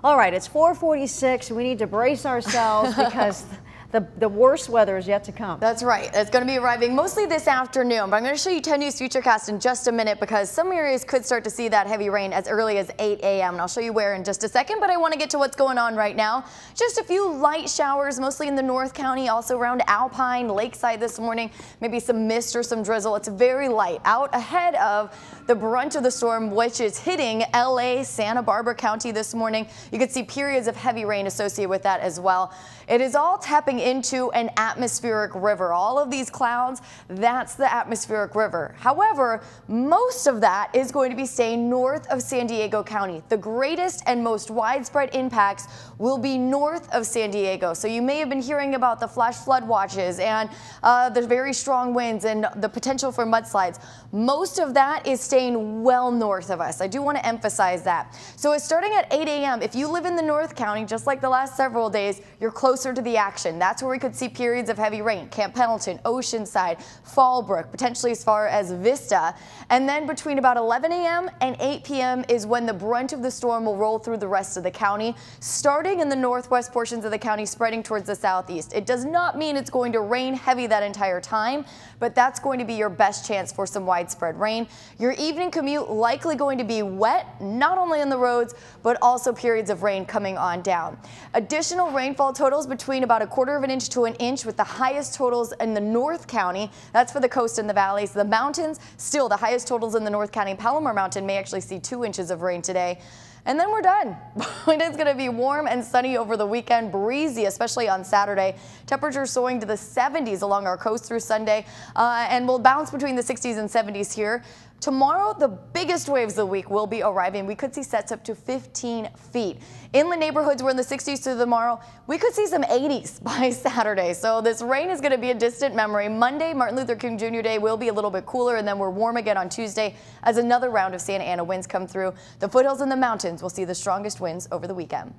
All right, it's 4:46. We need to brace ourselves because the worst weather is yet to come. That's right. It's going to be arriving mostly this afternoon, but I'm going to show you 10 News Futurecast in just a minute because some areas could start to see that heavy rain as early as 8 a.m. and I'll show you where in just a second, but I want to get to what's going on right now. Just a few light showers, mostly in the North County, also around Alpine, Lakeside this morning, maybe some mist or some drizzle. It's very light out ahead of the brunt of the storm, which is hitting LA, Santa Barbara County this morning. You could see periods of heavy rain associated with that as well. It is all tapping into an atmospheric river. All of these clouds, that's the atmospheric river. However, most of that is going to be staying north of San Diego County. The greatest and most widespread impacts will be north of San Diego. So you may have been hearing about the flash flood watches and the very strong winds and the potential for mudslides. Most of that is staying well north of us. I do want to emphasize that. So it's starting at 8 a.m. If you live in the North County, just like the last several days, you're closer to the action. That's where we could see periods of heavy rain. Camp Pendleton, Oceanside, Fallbrook, potentially as far as Vista. And then between about 11 a.m. and 8 p.m. is when the brunt of the storm will roll through the rest of the county, starting in the northwest portions of the county, spreading towards the southeast. It does not mean it's going to rain heavy that entire time, but that's going to be your best chance for some widespread rain. Your evening commute likely going to be wet, not only on the roads, but also periods of rain coming on down. Additional rainfall totals between about 1/4 of an inch to an inch, with the highest totals in the North County. That's for the coast and the valleys. The mountains, still the highest totals in the North County. Palomar Mountain may actually see 2 inches of rain today. And then we're done. It is going to be warm and sunny over the weekend, breezy, especially on Saturday. Temperatures soaring to the 70s along our coast through Sunday, and we'll bounce between the 60s and 70s here. Tomorrow, the biggest waves of the week will be arriving. We could see sets up to 15 feet. Inland neighborhoods were in the 60s through tomorrow. We could see some 80s by Saturday. So this rain is going to be a distant memory. Monday, Martin Luther King Jr. Day, will be a little bit cooler, and then we're warm again on Tuesday as another round of Santa Ana winds come through. The foothills and the mountains will see the strongest winds over the weekend.